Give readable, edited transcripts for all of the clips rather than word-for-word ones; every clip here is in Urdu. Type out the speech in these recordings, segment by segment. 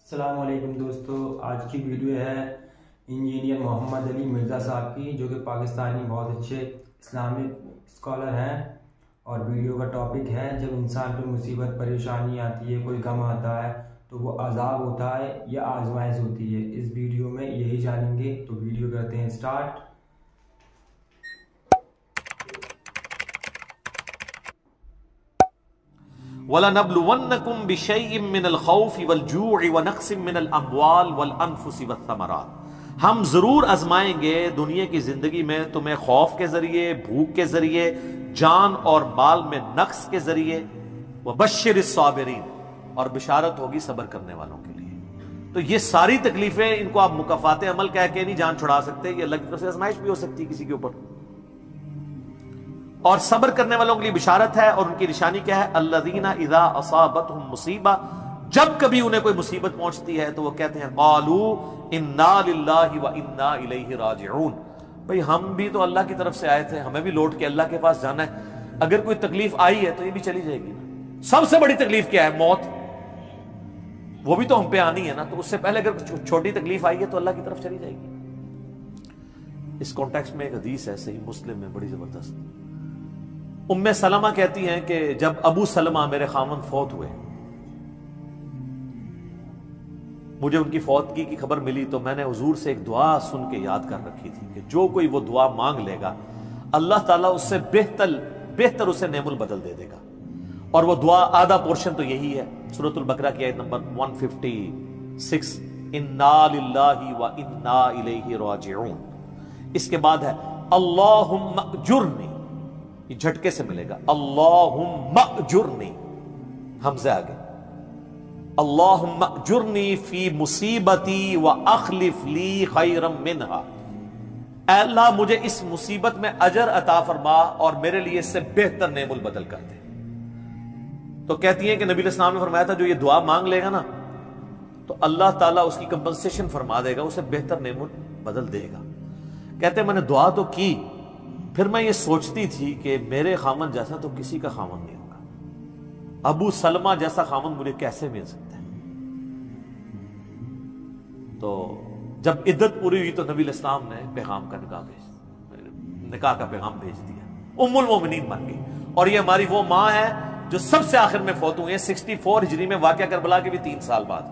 السلام علیکم دوستو، آج کی ویڈیو ہے انجینئر محمد علی مرزا صاحب کی، جو کہ پاکستانی بہت اچھے اسلامک اسکالر ہیں۔ اور ویڈیو کا ٹاپک ہے جب انسان پہ مصیبت پریشانی آتی ہے، کوئی غم آتا ہے تو وہ عذاب ہوتا ہے یا آزمائش ہوتی ہے۔ اس ویڈیو میں یہی جانیں گے، تو ویڈیو کرتے ہیں سٹارٹ۔ وَلَنَبْلُوَنَّكُمْ بِشَيْءٍ مِّنَ الْخَوْفِ وَالْجُوعِ وَنَقْصٍ مِّنَ الْأَمْوَالِ وَالْأَنفُسِ وَالثَّمَرَاتِ۔ ہم ضرور آزمائیں گے دنیا کی زندگی میں تمہیں خوف کے ذریعے، بھوک کے ذریعے، جان اور مال میں نقص کے ذریعے۔ وَبَشِّرِ الصَّابِرِينَ، اور بشارت ہوگی صبر کرنے والوں کے لیے۔ تو یہ ساری تکلیفیں، ان کو آپ مکافات عمل کہہ کے نہیں جان چھڑا سکتے، یہ اللہ کی طرف سے آزمائش بھی ہو سکتی ہے کسی کے اوپر۔ اور صبر کرنے والوں کے لیے بشارت ہے، اور ان کی نشانی کیا ہے؟ الذین اذا اصابتهم مصیبہ، جب کبھی انہیں کوئی مصیبت پہنچتی ہے تو وہ کہتے ہیں قالوا انا للہ وانا الیہ راجعون، بھئی ہم بھی تو اللہ کی طرف سے آئے تھے، ہمیں بھی لوٹ کے اللہ کے پاس جانا ہے۔ اگر کوئی تکلیف آئی ہے تو یہ بھی چلی جائے گی نا۔ سب سے بڑی تکلیف کیا ہے؟ موت، وہ بھی تو ہم پہ آنی ہے نا۔ تو اس سے پہلے اگر چھوٹی تکلیف آئی ہے تو اللہ کی طرف چلی جائے گی۔ اس کانٹیکسٹ میں ایک حدیث ہے صحیح مسلم میں، بڑی زبردست۔ ام سلمہ کہتی ہیں کہ جب ابو سلمہ میرے خاوند فوت ہوئے، مجھے ان کی فوتگی کی خبر ملی تو میں نے حضور سے ایک دعا سن کے یاد کر رکھی تھی کہ جو کوئی وہ دعا مانگ لے گا اللہ تعالیٰ اس سے بہتر اسے نعم البدل دے دے گا۔ اور وہ دعا آدھا پورشن تو یہی ہے، سورۃ البقرہ کی آیت نمبر 156، انا للہ وانا الیہ راجعون۔ اس کے بعد ہے اللہم اجرنی، یہ جھٹکے سے ملے گا، اللہم اجرنی، حمزہ آگے، اللہم اجرنی فی مصیبتی واخلف لی خیرا منہا، اے اللہ مجھے اس مصیبت میں اجر عطا فرما اور میرے لیے اس سے بہتر نعم البدل کر دے۔ تو کہتی ہیں کہ نبی علیہ السلام نے فرمایا تھا جو یہ دعا مانگ لے گا نا تو اللہ تعالیٰ اس کی کمپنسیشن فرما دے گا، اسے بہتر نعم البدل دے گا۔ کہتے ہیں میں نے دعا تو کی، پھر میں یہ سوچتی تھی کہ میرے خامن جیسا تو کسی کا خامن نہیں ہوگا، ابو سلمہ جیسا خامن مجھے کیسے مل سکتا ہے۔ تو جب عدت پوری ہوئی تو نبی علیہ السلام نے پیغام کا نکاح کا پیغام بھیج دیا، ام المومنین بن گئی۔ اور یہ ہماری وہ ماں ہے جو سب سے آخر میں فوت ہوئی ہے 64 ہجری میں، واقعہ کربلا کے بھی 3 سال بعد۔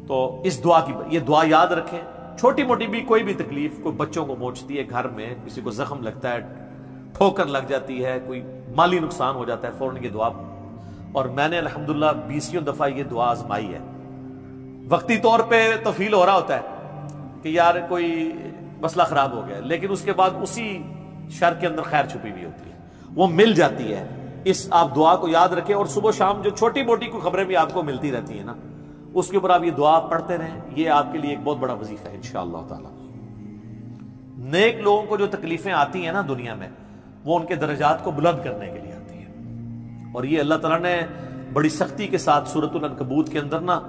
تو اس دعا کی، یہ دعا یاد رکھیں، چھوٹی موٹی بھی کوئی بھی تکلیف، کوئی بچوں کو موچتی ہے گھر میں، کسی کو زخم لگتا ہے، ٹھوکر لگ جاتی ہے، کوئی مالی نقصان ہو جاتا ہے، فوراً یہ دعا۔ اور میں نے الحمدللہ 20 دفعہ یہ دعا آزمائی ہے۔ وقتی طور پہ تو فیل ہو رہا ہوتا ہے کہ یار کوئی مسئلہ خراب ہو گیا، لیکن اس کے بعد اسی شر کے اندر خیر چھپی ہوئی ہوتی ہے، وہ مل جاتی ہے۔ اس آپ دعا کو یاد رکھیں، اور صبح شام جو چھوٹی موٹی کوئی خبریں بھی آپ کو ملتی رہتی ہیں نا، اس کے اوپر آپ یہ دعا پڑھتے رہیں، یہ آپ کے لیے ایک بہت بڑا وظیفہ ہے انشاءاللہ تعالی۔ نیک لوگوں کو جو تکلیفیں آتی ہیں نا دنیا میں، وہ ان کے درجات کو بلند کرنے کے لیے آتی ہیں۔ اور یہ اللہ تعالیٰ نے بڑی سختی کے ساتھ سورۃ العنکبوت کے اندر نا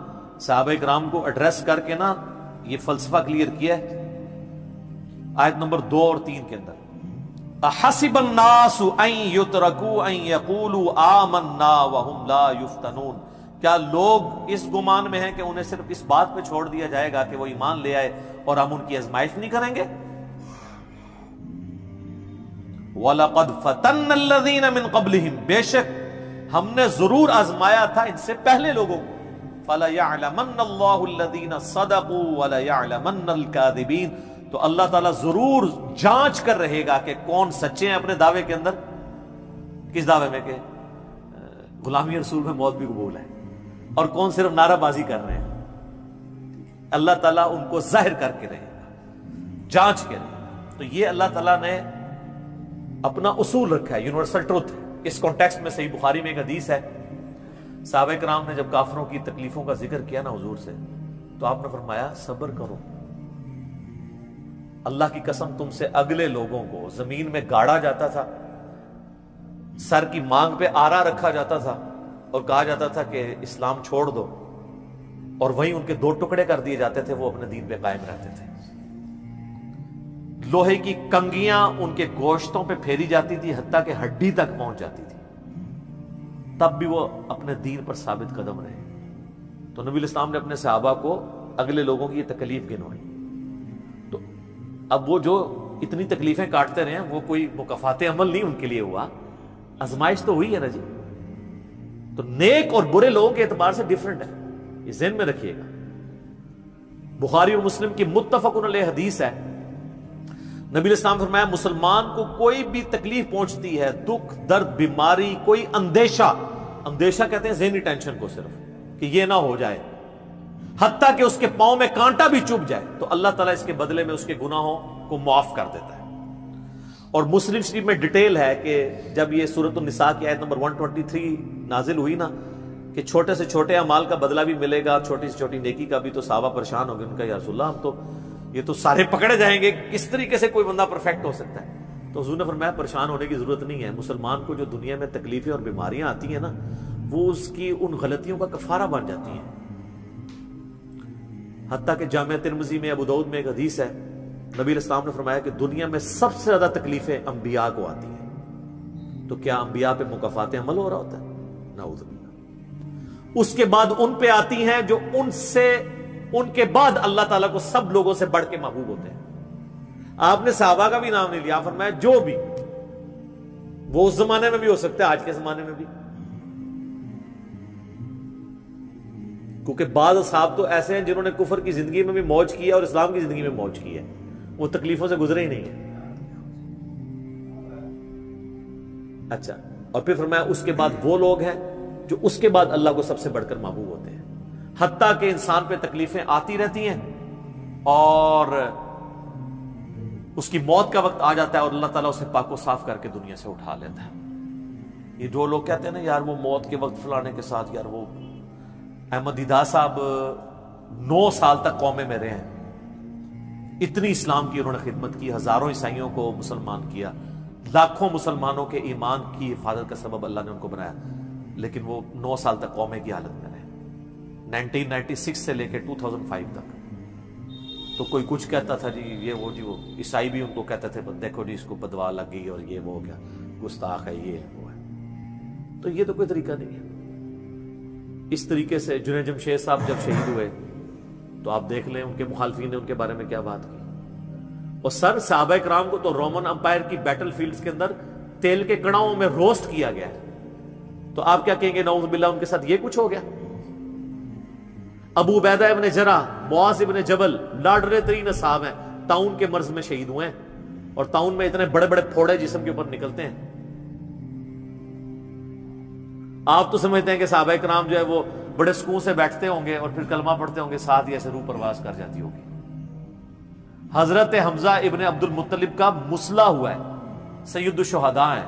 صحابہ کرام کو ایڈریس کر کے نا یہ فلسفہ کلیئر کیا ہے، آیت نمبر 2 اور 3 کے اندر، احسب الناس ان یترکوا ان یقولوا آمنا وهم لا یفتنون، کیا لوگ اس گمان میں ہیں کہ انہیں صرف اس بات پہ چھوڑ دیا جائے گا کہ وہ ایمان لے آئے اور ہم ان کی آزمائش نہیں کریں گے؟ وَلَقَدْ فَتَنَّ الَّذِينَ مِن قَبْلِهِمْ، بے شک ہم نے ضرور آزمایا تھا ان سے پہلے لوگوں کو۔ فَلَيَعْلَمَنَّ اللَّهُ الَّذِينَ صَدَقُوا وَلَيَعْلَمَنَّ الْكَاذِبِينَ، تو اللہ تعالیٰ ضرور جانچ کر رہے گا کہ کون سچے ہیں اپنے دعوے کے اندر۔ کس دعوے میں؟ کہ غلامی رسول میں موت بھی قبول ہے، اور کون صرف نعرہ بازی کر رہے ہیں۔ اللہ تعالیٰ ان کو ظاہر کر کے رہے گا، جانچ کے رہے گا۔ تو یہ اللہ تعالیٰ نے اپنا اصول رکھا ہے، یونیورسل ٹروتھ۔ اس کانٹیکسٹ میں صحیح بخاری میں ایک حدیث ہے، صحابہ کرام نے جب کافروں کی تکلیفوں کا ذکر کیا نا حضور سے، تو آپ نے فرمایا صبر کرو، اللہ کی قسم تم سے اگلے لوگوں کو زمین میں گاڑا جاتا تھا، سر کی مانگ پہ آرا رکھا جاتا تھا اور کہا جاتا تھا کہ اسلام چھوڑ دو، اور وہیں ان کے 2 ٹکڑے کر دیے جاتے تھے، وہ اپنے دین پہ قائم رہتے تھے۔ لوہے کی کنگیاں ان کے گوشتوں پہ پھیری جاتی تھی، حتیٰ کہ ہڈی تک پہنچ جاتی تھی، تب بھی وہ اپنے دین پر ثابت قدم رہے۔ تو نبی الاسلام نے اپنے صحابہ کو اگلے لوگوں کی یہ تکلیف گنوائی. تو اب وہ جو اتنی تکلیفیں کاٹتے رہے ہیں وہ کوئی مکافات عمل نہیں ان کے لیے ہوا, آزمائش تو ہوئی ہے نا جی. تو نیک اور برے لوگوں کے اعتبار سے ڈیفرنٹ ہے, یہ ذہن میں رکھیے گا. بخاری اور مسلم کی متفق علیہ حدیث ہے, نبی الاسلام فرمایا مسلمان کو کوئی بھی تکلیف پہنچتی ہے, دکھ درد بیماری, کوئی اندیشہ, اندیشہ کہتے ہیں ذہنی ٹینشن کو صرف کہ یہ نہ ہو جائے, حتیٰ کہ اس کے پاؤں میں کانٹا بھی چبھ جائے, تو اللہ تعالیٰ اس کے بدلے میں اس کے گناہوں کو معاف کر دیتا ہے. اور مسلم شریف میں ڈیٹیل ہے کہ جب یہ سورۃ النساء کی آیت نمبر 123 نازل ہوئی نا کہ چھوٹے سے چھوٹے اعمال کا بدلہ بھی ملے گا, چھوٹی سے چھوٹی نیکی کا بھی, تو صحابہ پریشان ہو گئے. ان کا یا رسول اللہ ہم تو یہ تو سارے پکڑے جائیں گے, کس طریقے سے کوئی بندہ پرفیکٹ ہو سکتا ہے؟ تو حضور نے فرمایا پریشان ہونے کی ضرورت نہیں ہے. مسلمان کو جو دنیا میں تکلیفیں اور بیماریاں آتی ہیں نا, وہ اس کی ان غلطیوں کا کفارہ بن جاتی ہیں. حتیٰ کہ جامعہ ترمذی میں, ابو داؤد میں ایک حدیث ہے, نبی علیہ السلام نے فرمایا کہ دنیا میں سب سے زیادہ تکلیفیں انبیاء کو آتی ہیں. تو کیا انبیاء پہ مکافات عمل ہو رہا ہوتا ہے؟ نعوذ باللہ. اس کے بعد ان پہ آتی ہیں جو ان کے بعد اللہ تعالیٰ کو سب لوگوں سے بڑھ کے محبوب ہوتے ہیں. آپ نے صحابہ کا بھی نام نہیں لیا, فرمایا جو بھی, وہ اس زمانے میں بھی ہو سکتا ہے, آج کے زمانے میں بھی, کیونکہ بعض اصحاب تو ایسے ہیں جنہوں نے کفر کی زندگی میں بھی موج کی ہے اور اسلام کی زندگی میں موج کی ہے, وہ تکلیفوں سے گزرے ہی نہیں ہیں. اچھا, اور پھر فرمایا اس کے بعد وہ لوگ ہیں جو اس کے بعد اللہ کو سب سے بڑھ کر محبوب ہوتے ہیں. حتیٰ کہ انسان پہ تکلیفیں آتی رہتی ہیں اور اس کی موت کا وقت آ جاتا ہے اور اللہ تعالیٰ اسے پاک و صاف کر کے دنیا سے اٹھا لیتا ہے. یہ جو لوگ کہتے ہیں نا یار وہ موت کے وقت فلانے کے ساتھ, یار وہ احمد دیدہ صاحب 9 سال تک قومے میں رہے ہیں, اتنی اسلام کی انہوں نے خدمت کی, ہزاروں عیسائیوں کو مسلمان کیا, لاکھوں مسلمانوں کے ایمان کی حفاظت کا سبب اللہ نے ان کو بنایا, لیکن وہ 9 سال تک قومے کی حالت میں رہے, 1996 سے لے کے 2005 تک. تو کوئی کچھ کہتا تھا جی یہ وہ, جی وہ عیسائی بھی ان کو کہتے تھے دیکھو جی اس کو بدوا لگ گئی اور یہ وہ ہو گیا, گستاخ ہے, یہ وہ ہے. تو یہ تو کوئی طریقہ نہیں ہے. اس طریقے سے جنید جمشید صاحب جب شہید ہوئے تو آپ دیکھ لیں ان کے مخالفین نے ان کے بارے میں کیا بات کی. اور سر صحابہ کرام کو تو رومن امپائر کی بیٹل فیلڈز کے اندر تیل کے کڑاؤں میں روسٹ کیا گیا ہے, تو آپ کیا کہیں گے نعوذ باللہ ان کے ساتھ یہ کچھ ہو گیا؟ ابو عبیدہ ابن جرح, معاذ ابن جبل لاڈلے ترین اصحاب ہیں, طاعون کے مرض میں شہید ہوئے ہیں, اور طاعون میں اتنے بڑے بڑے پھوڑے جسم کے اوپر نکلتے ہیں. آپ تو سمجھتے ہیں کہ صحابہ کرام جو ہے وہ بڑے سکون سے بیٹھتے ہوں گے اور پھر کلمہ پڑھتے ہوں گے, ساتھ ہی ایسے روح پرواز کر جاتی ہوگی. حضرت حمزہ ابن عبد المطلب کا مسلح ہوا ہے, سید الشہداء ہیں.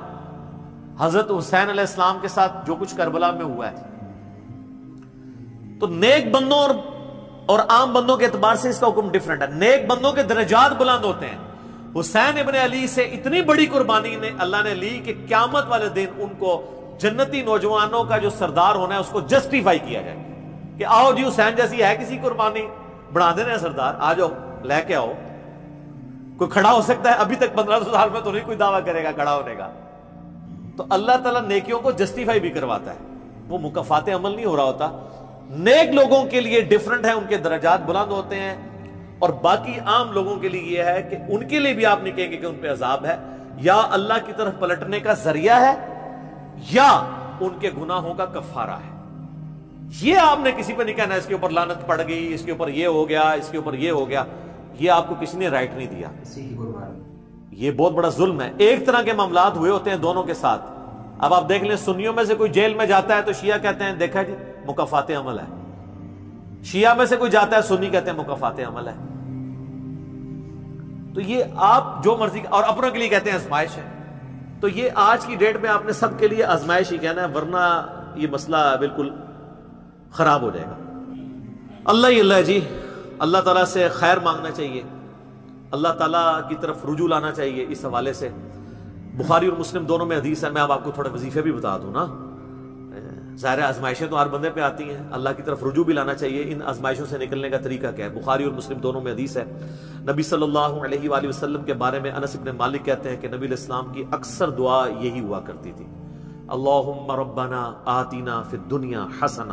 حضرت حسین علیہ السلام کے ساتھ جو کچھ کربلا میں ہوا ہے, تو نیک بندوں اور عام بندوں کے اعتبار سے اس کا حکم ڈیفرنٹ ہے. نیک بندوں کے درجات بلند ہوتے ہیں. حسین ابن علی سے اتنی بڑی قربانی نے اللہ نے لی کہ قیامت والے دن ان کو جنتی نوجوانوں کا جو سردار ہونا ہے اس کو جسٹیفائی کیا جائے کہ آؤ جی حسین جیسی ہے کسی قربانی, بنا دینا سردار, آ جاؤ لے کے آؤ. کوئی کھڑا ہو سکتا ہے؟ ابھی تک 1500 سال میں تو نہیں کوئی دعویٰ کرے گا کھڑا ہونے کا. تو اللہ تعالیٰ نیکیوں کو جسٹیفائی بھی کرواتا ہے, وہ مکافات عمل نہیں ہو رہا ہوتا. نیک لوگوں کے لیے ڈیفرنٹ ہے, ان کے درجات بلند ہوتے ہیں, اور باقی عام لوگوں کے لیے یہ ہے کہ ان کے لیے بھی آپ نہیں کہیں گے کہ ان پہ عذاب ہے, یا اللہ کی طرف پلٹنے کا ذریعہ ہے, یا ان کے گناہوں کا کفارہ ہے. یہ آپ نے کسی پہ نہیں کہنا اس کے اوپر لعنت پڑ گئی, اس کے اوپر یہ ہو گیا, اس کے اوپر یہ ہو گیا. یہ آپ کو کسی نے رائٹ نہیں دیا. یہ بہت بڑا ظلم ہے. ایک طرح کے معاملات ہوئے ہوتے ہیں دونوں کے ساتھ. اب آپ دیکھ لیں سنیوں میں سے کوئی جیل میں جاتا ہے تو شیعہ کہتے ہیں دیکھا جی مکافات عمل ہے, شیعہ میں سے کوئی جاتا ہے سنی کہتے ہیں مکافات عمل ہے. تو یہ آپ جو مرضی, اور اپنوں کے لیے کہتے ہیں آزمائش ہے. تو یہ آج کی ڈیٹ میں آپ نے سب کے لیے آزمائش ہی کہنا ہے, ورنہ یہ مسئلہ بالکل خراب ہو جائے گا. اللہ ہی اللہ جی, اللہ تعالیٰ سے خیر مانگنا چاہیے, اللہ تعالیٰ کی طرف رجوع لانا چاہیے. اس حوالے سے بخاری اور مسلم دونوں میں حدیث ہے. میں اب آپ کو تھوڑے وظیفے بھی بتا دوں نا, ظاہر آزمائشیں تو ہر بندے پہ آتی ہیں, اللہ کی طرف رجوع بھی لانا چاہیے. ان آزمائشوں سے نکلنے کا طریقہ کیا ہے؟ بخاری اور مسلم دونوں میں حدیث ہے. نبی صلی اللہ علیہ وآلہ وسلم کے بارے میں انس بن مالک کہتے ہیں کہ نبی علیہ السلام کی اکثر دعا یہی ہوا کرتی تھی, اللہم ربنا آتینا فی الدنیا حسنہ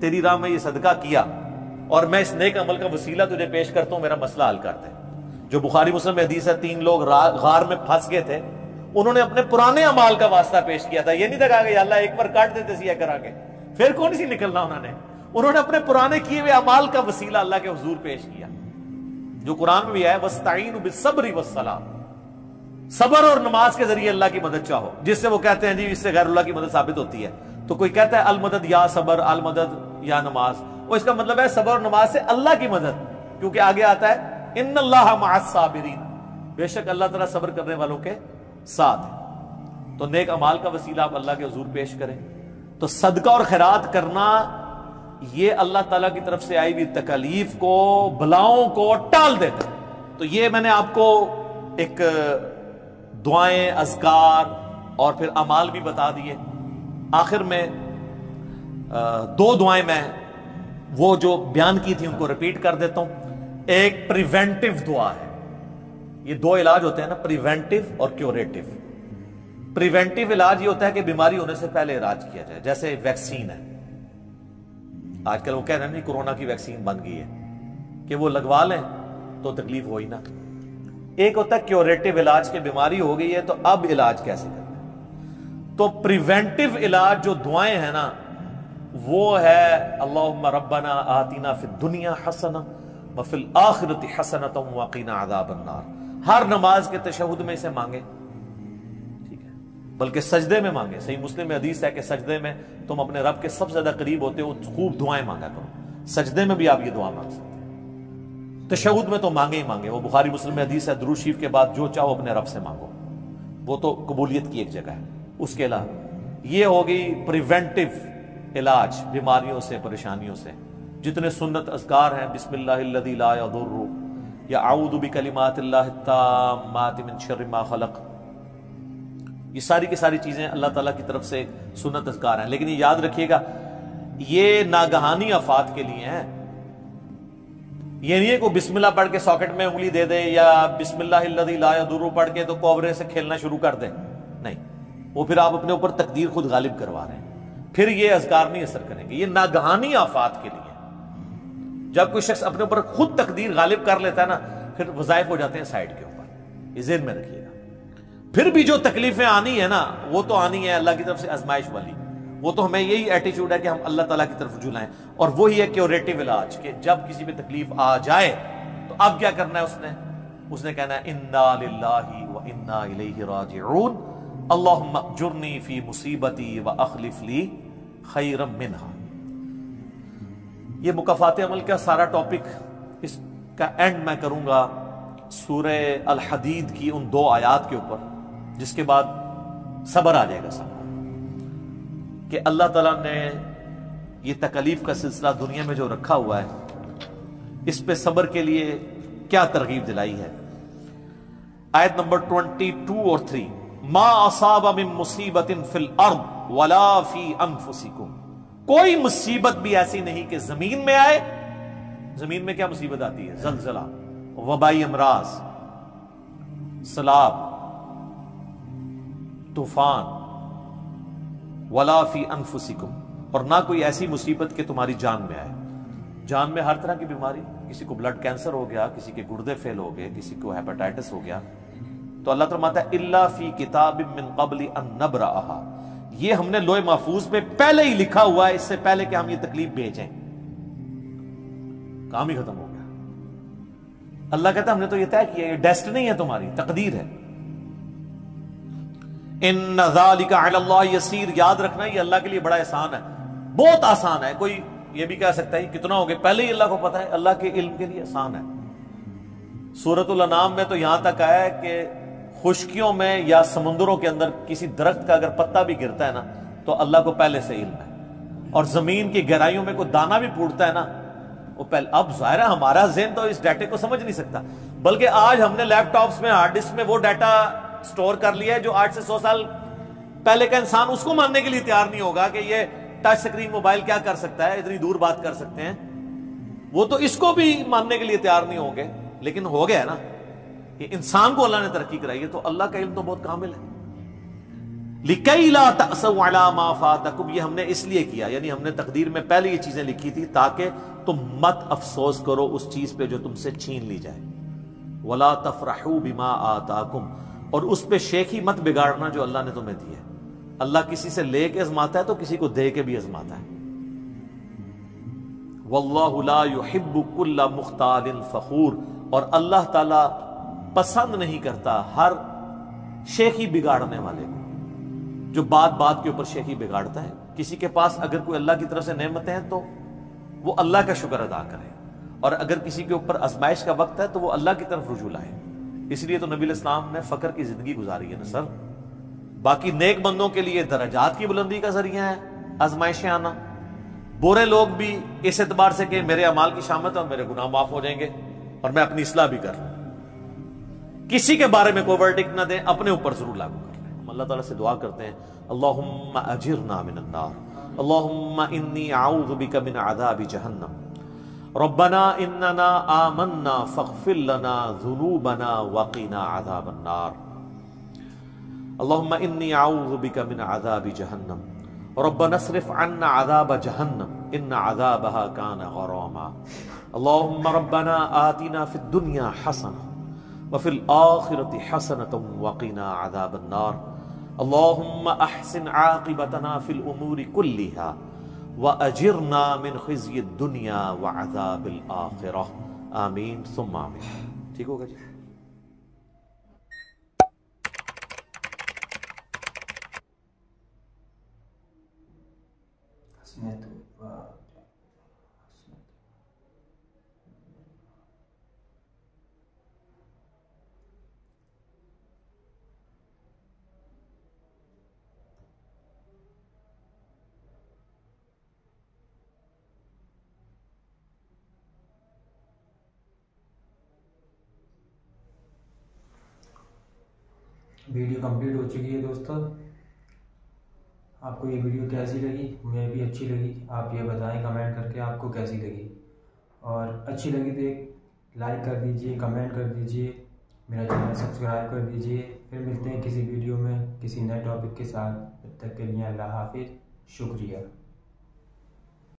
تیری راہ میں یہ صدقہ کیا اور میں اس نیک عمل کا وسیلہ تجھے پیش کرتا ہوں، میرا مسئلہ حل کر دے۔ جو بخاری مسلم میں حدیث ہے، 3 لوگ غار میں پھنس گئے تھے، انہوں نے اپنے پرانے اعمال کا واسطہ پیش کیا تھا، یہ نہیں تھا کہ یا اللہ ایک بار کاٹ دیتے سیاہ کرا کے، پھر کون سی نکلنا انہوں نے اپنے پرانے کیے ہوئے اعمال کا وسیلہ اللہ کے حضور پیش کیا، جو قرآن میں بھی ہے وَاسْتَعِينُوا بِالصَّبْرِ وَالصَّلَاةِ، صبر اور نماز کے ذریعے اللہ کی مدد چاہو، جس سے وہ کہتے ہیں جی اس سے غیر اللہ کی مدد ثابت ہوتی ہے، تو کوئی کہتا ہے المدد یا صبر، المدد یا نماز، وہ اس کا مطلب ہے صبر اور نماز سے اللہ کی مدد، کیونکہ آگے آتا ہے ان اللہ مع الصابرین، بے شک اللہ تعالیٰ صبر کرنے والوں کے ساتھ ہے۔ تو نیک اعمال کا وسیلہ آپ اللہ کے حضور پیش کریں۔ تو صدقہ اور خیرات کرنا یہ اللہ تعالیٰ کی طرف سے آئی ہوئی تکالیف کو، بلاؤں کو ٹال دیتا ہے۔ تو یہ میں نے آپ کو ایک دعائیں، اذکار اور پھر اعمال بھی بتا دیے۔ آخر میں 2 دعائیں میں وہ جو بیان کی تھی ان کو ریپیٹ کر دیتا ہوں۔ ایک پریونٹیو دعا ہے، یہ 2 علاج ہوتے ہیں نا، پریونٹیو اور کیوریٹیو۔ پریونٹیو علاج یہ ہوتا ہے کہ بیماری ہونے سے پہلے علاج کیا جائے، جیسے ویکسین ہے، آج کل وہ کہہ رہے ہیں کورونا کی ویکسین بن گئی ہے کہ وہ لگوا لیں تو تکلیف ہوئی نہ۔ ایک ہوتا ہے کیوریٹیو علاج کہ بیماری ہو گئی ہے تو اب علاج کیسے کرنا ہے۔ تو پریونٹیو علاج جو دعائیں ہیں نا وہ ہے اللہم ربنا آتنا فی الدنیا حسنہ وفی الآخرۃ حسنۃ وقنا عذاب النار۔ ہر نماز کے تشہد میں اسے مانگے، ٹھیک ہے، بلکہ سجدے میں مانگے۔ صحیح مسلم میں حدیث ہے کہ سجدے میں تم اپنے رب کے سب سے زیادہ قریب ہوتے ہو، خوب دعائیں مانگا کرو۔ سجدے میں بھی آپ یہ دعا مانگ سکتے ہیں، تشہد میں تو مانگے ہی مانگے۔ وہ بخاری مسلم میں حدیث ہے درود شریف کے بعد جو چاہو اپنے رب سے مانگو، وہ تو قبولیت کی ایک جگہ ہے۔ اس کے علاوہ یہ ہوگی پریونٹیو علاج بیماریوں سے، پریشانیوں سے۔ جتنے سنت اذکار ہیں، بسم اللہ الذی لا یضر یا اعوذ بکلمات اللہ التامات من شر ما خلق، یہ ساری کی ساری چیزیں اللہ تعالیٰ کی طرف سے سنت اذکار ہیں۔ لیکن یہ یاد رکھیے گا یہ ناگہانی آفات کے لیے ہیں، یہ نہیں ہے کہ بسم اللہ پڑھ کے ساکٹ میں انگلی دے دے یا بسم اللہ الذی لا یضر پڑھ کے تو کوبرے سے کھیلنا شروع کر دیں، نہیں، وہ پھر آپ اپنے اوپر تقدیر خود غالب کروا رہے ہیں، پھر یہ اذکار نہیں اثر کریں گے۔ یہ ناگہانی آفات کے لیے، جب کوئی شخص اپنے اوپر خود تقدیر غالب کر لیتا ہے نا پھر وظائف ہو جاتے ہیں سائڈ کے اوپر، یہ ذہن میں رکھیے گا۔ پھر بھی جو تکلیفیں آنی ہے نا وہ تو آنی ہے اللہ کی طرف سے آزمائش والی، وہ تو ہمیں یہی ایٹیچیوڈ ہے کہ ہم اللہ تعالیٰ کی طرف رجوع لائیں، اور وہی ہے کیوریٹیو علاج کہ جب کسی پہ تکلیف آ جائے تو اب کیا کرنا ہے، اس نے کہنا ہے انا للہ و انا الیہ راجعون اللہم اجرنی فی مصیبتی و اخلف لی خیرا منہا۔ یہ مکافات عمل کا سارا ٹاپک، اس کا اینڈ میں کروں گا سورہ الحدید کی ان 2 آیات کے اوپر، جس کے بعد صبر آ جائے گا سب کہ اللہ تعالیٰ نے یہ تکلیف کا سلسلہ دنیا میں جو رکھا ہوا ہے اس پہ صبر کے لیے کیا ترغیب دلائی ہے۔ آیت نمبر 22 اور 3، ما اصاب من مصیبت فی الارض ولا فی انفسکم، کوئی مصیبت بھی ایسی نہیں کہ زمین میں آئے۔ زمین میں کیا مصیبت آتی ہے؟ زلزلہ، وبائی امراض، سیلاب، طوفان، ولا فی انفسکم، اور نہ کوئی ایسی مصیبت کہ تمہاری جان میں آئے۔ جان میں ہر طرح کی بیماری، کسی کو بلڈ کینسر ہو گیا، کسی کے گردے فیل ہو گئے، کسی کو ہیپاٹائٹس ہو گیا، تو اللہ تعالیٰ فرماتا ہے الا فی کتاب من قبل ان نبرأھا، یہ ہم نے لوح محفوظ میں پہلے ہی لکھا ہوا ہے، اس سے پہلے کہ ہم یہ تکلیف بھیجیں۔ کام ہی ختم ہو گیا۔ اللہ کہتا ہے ہم نے تو یہ طے کیا، یہ ڈیسٹنی ہے تمہاری، تقدیر ہے۔ ان ذالک علی اللہ یسیر، یاد رکھنا یہ اللہ کے لیے بڑا احسان ہے، بہت آسان ہے۔ کوئی یہ بھی کہہ سکتا ہے کتنا ہو گیا، پہلے ہی اللہ کو پتا ہے، اللہ کے علم کے لیے آسان ہے۔ سورۃ الانعام میں تو یہاں تک آیا ہے کہ خشکیوں میں یا سمندروں کے اندر کسی درخت کا اگر پتا بھی گرتا ہے نا تو اللہ کو پہلے سے علم ہے، اور زمین کی گہرائیوں میں کوئی دانہ بھی پھوٹتا ہے نا وہ پہلے۔ اب ظاہر ہے ہمارا ذہن تو اس ڈیٹے کو سمجھ نہیں سکتا، بلکہ آج ہم نے لیپ ٹاپس میں، ہارڈ ڈسک میں وہ ڈیٹا سٹور کر لیا ہے جو 8 سے 100 سال پہلے کا انسان اس کو ماننے کے لیے تیار نہیں ہوگا کہ یہ ٹچ سکرین موبائل کیا کر سکتا ہے، اتنی دور بات کر سکتے ہیں، وہ تو اس کو بھی ماننے کے لیے تیار نہیں ہوں گے۔ لیکن ہو گیا نا کہ انسان کو اللہ نے ترقی کرائی ہے، تو اللہ کا علم تو بہت کامل ہے۔ لِكَيْ لَا تَأْسَوْا عَلَى مَا فَاتَكُمْ، یہ ہم نے اس لیے کیا، یعنی ہم نے تقدیر میں پہلے یہ چیزیں لکھی تھی تاکہ تم مت افسوس کرو اس چیز پہ جو تم سے چھین لی جائے. وَلَا تَفْرَحُوا بِمَا آتَاكُمْ، اور اس پہ شیخی مت بگاڑنا جو اللہ نے تمہیں دی ہے. اللہ کسی سے لے کے ازماتا ہے تو کسی کو دے کے بھی ازماتا ہے. وَاللَّهُ لَا يُحِبُّ كُلَّ مُخْتَالٍ فَخُورٍ، اور اللہ تعالی پسند نہیں کرتا ہر شیخی بگاڑنے والے کو، جو بات بات کے اوپر شیخی بگاڑتا ہے. کسی کے پاس اگر کوئی اللہ کی طرف سے نعمتیں ہیں تو وہ اللہ کا شکر ادا کرے، اور اگر کسی کے اوپر آزمائش کا وقت ہے تو وہ اللہ کی طرف رجوع لائے. اس لیے تو نبی علیہ السلام نے فقر کی زندگی گزاری ہے نا سر. باقی نیک بندوں کے لیے درجات کی بلندی کا ذریعہ ہے آزمائشیں آنا. برے لوگ بھی اس اعتبار سے کہ میرے اعمال کی شامت ہے اور میرے گناہ معاف ہو جائیں گے اور میں اپنی اصلاح بھی کر لوں، کسی کے بارے میں کوئی ورڈکٹ نہ دیں، اپنے اوپر ضرور لاگو کر لیں. ہم اللہ تعالیٰ سے دعا کرتے ہیں اللہم اجرنا من النار، اللہم انی اعوذ بک من عذاب جہنم، ربنا اننا آمنا فاغفر لنا ذنوبنا وقنا عذاب النار. اللہم انی اعوذ بک من عذاب جہنم، ربنا اصرف عنا عذاب جہنم ان عذابها کان غراما. اللہم ربنا آتنا فی الدنیا حسنہ وفی الآخرة حسنة وقنا عذاب النار. اللہم احسن عاقبتنا فی الامور كلها واجرنا من خزي الدنیا وعذاب الآخرہ. آمین ثم آمین. ٹھیک ہوگا جی؟ ویڈیو کمپلیٹ ہو چکی ہے دوستو. آپ کو یہ ویڈیو کیسی لگی؟ مجھے بھی اچھی لگی. آپ یہ بتائیں کمنٹ کر کے آپ کو کیسی لگی، اور اچھی لگی تو ایک لائک کر دیجئے، کمنٹ کر دیجئے، میرا چینل سبسکرائب کر دیجئے. پھر ملتے ہیں کسی ویڈیو میں کسی نئے ٹاپک کے ساتھ. تب تک کے لیے اللہ حافظ. شکریہ.